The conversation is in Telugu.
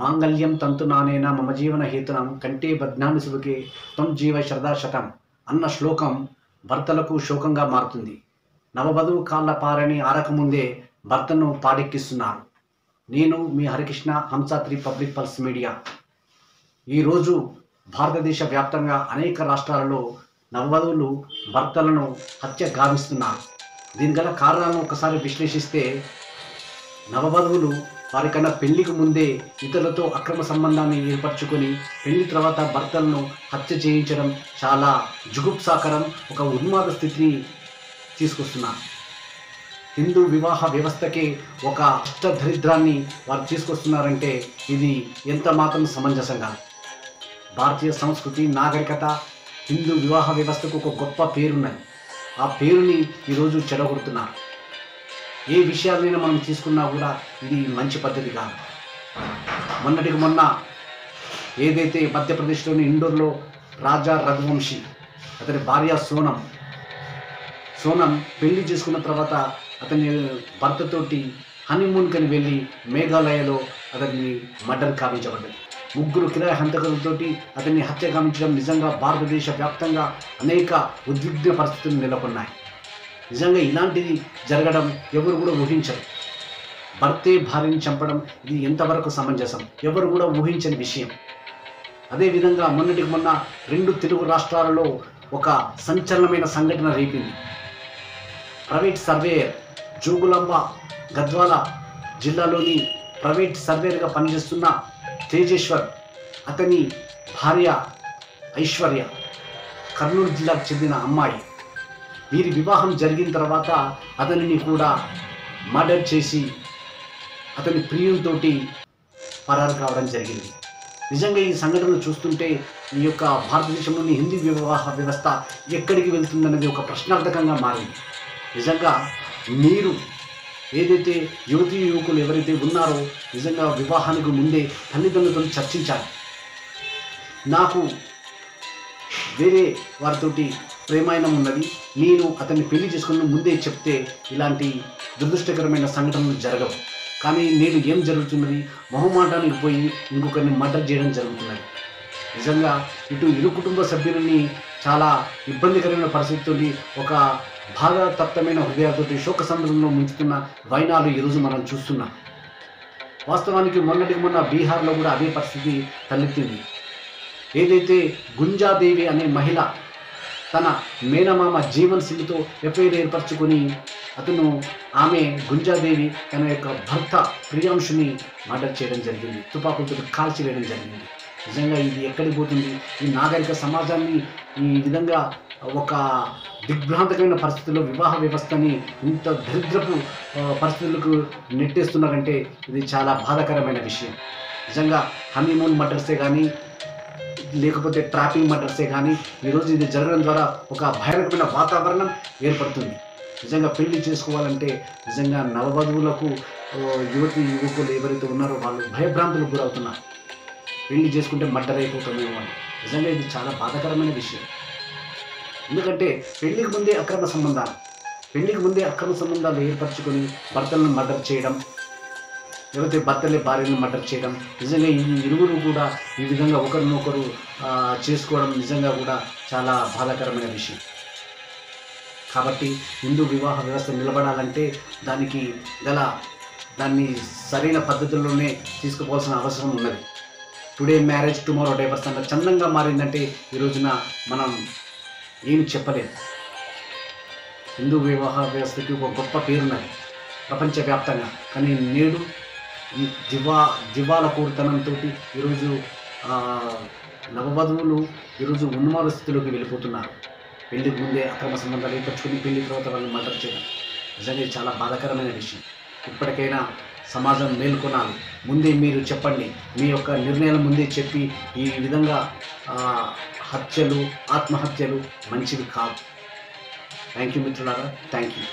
మాంగళ్యం తంతునానేన మమ జీవన హేతునం కంటే బధ్నామి శివుకే త్వం జీవ శరదాశతం అన్న శ్లోకం భర్తలకు శోకంగా మారుతుంది. నవవధువు కాళ్ళ పారని ఆరకముందే భర్తను పాడెక్కిస్తున్నారు. నేను మీ హరికృష్ణ హంస3 పబ్లిక్ పల్స్ మీడియా. ఈరోజు భారతదేశ వ్యాప్తంగా అనేక రాష్ట్రాలలో నవవధువులు భర్తలను హత్య గావిస్తున్నారు. దీని గల కారణాలను ఒకసారి విశ్లేషిస్తే, నవవధువులు వారికన్నా పెళ్లికి ముందే ఇతరులతో అక్రమ సంబంధాన్ని ఏర్పరచుకొని పెళ్లి తర్వాత భర్తలను హత్య చేయించడం చాలా జుగుప్సాకరం, ఒక ఉన్మాద స్థితిని తీసుకొస్తున్నారు. హిందూ వివాహ వ్యవస్థకే ఒక అష్టదరిద్రాన్ని వారు తీసుకొస్తున్నారంటే ఇది ఎంత మాత్రం సమంజసం కాదు. భారతీయ సంస్కృతి, నాగరికత, హిందూ వివాహ వ్యవస్థకు ఒక గొప్ప పేరున్నది. ఆ పేరుని ఈరోజు చెడగొడుతున్నారు. ఏ విషయాలైనా మనం తీసుకున్నా కూడా ఇది మంచి పద్ధతి కాదు. మొన్నటికి మొన్న ఏదైతే మధ్యప్రదేశ్లోని ఇండోర్లో రాజా రఘువంశీ, అతని భార్య సోనం పెళ్లి చేసుకున్న తర్వాత అతని భర్తతోటి హనీమూన్కని వెళ్ళి మేఘాలయలో అతన్ని మర్డర్ కావించబడ్డది. 3 కిరాయి హంతకులతోటి అతన్ని హత్య గావించడం నిజంగా భారతదేశ వ్యాప్తంగా అనేక ఉద్విగ్న పరిస్థితులు నెలకొన్నాయి. నిజంగా ఇలాంటిది జరగడం ఎవరు కూడా ఊహించరు. భర్తే భార్యని చంపడం ఇది ఎంతవరకు సమంజసం, ఎవరు కూడా ఊహించని విషయం. అదేవిధంగా మొన్నటికి మొన్న 2 తెలుగు రాష్ట్రాలలో ఒక సంచలనమైన సంఘటన రేపింది. ప్రైవేట్ సర్వేయర్, జోగులాంబ గద్వాల జిల్లాలోని ప్రైవేట్ సర్వేయర్గా పనిచేస్తున్న తేజేశ్వర్, అతని భార్య ఐశ్వర్య, కర్నూలు జిల్లాకు చెందిన అమ్మాయి. వీరి వివాహం జరిగిన తర్వాత అతనిని కూడా మర్డర్ చేసి అతని ప్రియునితోటి పరారు కావడం జరిగింది. నిజంగా ఈ సంఘటనలు చూస్తుంటే ఈ యొక్క భారతదేశంలోని హిందూ వివాహ వ్యవస్థ ఎక్కడికి వెళ్తుందన్నది ఒక ప్రశ్నార్థకంగా మారింది. నిజంగా మీరు ఏదైతే యువతీ యువకులు ఎవరైతే ఉన్నారో నిజంగా వివాహానికి ముందే తల్లిదండ్రులతో చర్చించాలి. నాకు వేరే వారితోటి ప్రేమాయణం ఉన్నది, నేను అతన్ని పెళ్లి చేసుకున్న ముందే చెప్తే ఇలాంటి దురదృష్టకరమైన సంఘటనలు జరగవు. కానీ నేను ఏం జరుగుతున్నది, మొహమాటానికి పోయి ఇంకొకరిని మర్డర్ చేయడం జరుగుతున్నది. నిజంగా ఇరు కుటుంబ సభ్యులని చాలా ఇబ్బందికరమైన పరిస్థితుల్లో ఒక బాధాతప్తమైన హృదయాలతో శోకసంద్రంలో ముంచుతున్న వైనాలు ఈరోజు మనం చూస్తున్నాం. వాస్తవానికి మొన్నటికి మొన్న బీహార్లో కూడా అదే పరిస్థితి తలెత్తింది. ఏదైతే గుంజాదేవి అనే మహిళ తన మేనమామ జీవన్ సింగ్తో ఎఫ్ఐఆర్ ఏర్పరచుకొని ఆమె గుంజాదేవి తన యొక్క భర్త ప్రియాంశుని మర్డర్ చేయడం జరిగింది, తుపాకులతో కాల్చివేయడం జరిగింది. నిజంగా ఇది ఎక్కడికి పోతుంది? ఈ నాగరిక సమాజాన్ని ఈ విధంగా ఒక దిగ్భ్రాంతకమైన పరిస్థితుల్లో వివాహ వ్యవస్థని ఇంత దరిద్రపు పరిస్థితులకు నెట్టేస్తున్నారంటే ఇది చాలా బాధాకరమైన విషయం. నిజంగా హనీమూన్ మర్డర్సే కానీ లేకపోతే ట్రాపింగ్ మర్డర్సే కానీ ఈరోజు ఇది జరగడం ద్వారా ఒక భయానకమైన వాతావరణం ఏర్పడుతుంది. నిజంగా పెళ్లి చేసుకోవాలంటే నిజంగా నవవధువులకు యువతి యువకులు ఎవరైతే ఉన్నారో వాళ్ళు భయభ్రాంతులకు గురవుతున్నారు. పెళ్లి చేసుకుంటే మర్డర్ అయిపోతామేమో అని. నిజంగా ఇది చాలా బాధాకరమైన విషయం. ఎందుకంటే పెళ్లికి ముందే అక్రమ సంబంధాలు ఏర్పరచుకొని భర్తలను మర్డర్ చేయడం, లేకపోతే భర్తలే భార్యను మర్డర్ చేయడం, నిజంగా ఈ ఇరువురు కూడా ఈ విధంగా ఒకరినొకరు చేసుకోవడం నిజంగా కూడా చాలా బాధాకరమైన విషయం. కాబట్టి హిందూ వివాహ వ్యవస్థ నిలబడాలంటే దాన్ని సరైన పద్ధతుల్లోనే తీసుకుపోవాల్సిన అవసరం ఉన్నది. టుడే మ్యారేజ్ టుమారో డైవర్స్ అంత చందంగా మారిందంటే ఈ రోజున మనం ఏమి చెప్పలేదు. హిందూ వివాహ వ్యవస్థకి ఒక గొప్ప పేరున్నది ప్రపంచవ్యాప్తంగా. కానీ నేడు ఈ దివాలకోరుతనంతో ఈరోజు నవవధువులు ఈరోజు ఉన్మాద స్థితిలోకి వెళ్ళిపోతున్నారు. పెళ్లికి ముందే అక్రమ సంబంధాలు ఏర్పరచుకుని పెళ్లి తర్వాత వాళ్ళని మర్డర్ చేయడం నిజంగా చాలా బాధాకరమైన విషయం. ఇప్పటికైనా సమాజం మేల్కొనాలి. ముందే మీరు చెప్పండి, మీ యొక్క నిర్ణయాలు ముందే చెప్పి ఈ విధంగా హత్యలు, ఆత్మహత్యలు మంచివి కాదు. థ్యాంక్ యూ మిత్రులారా, థ్యాంక్ యూ.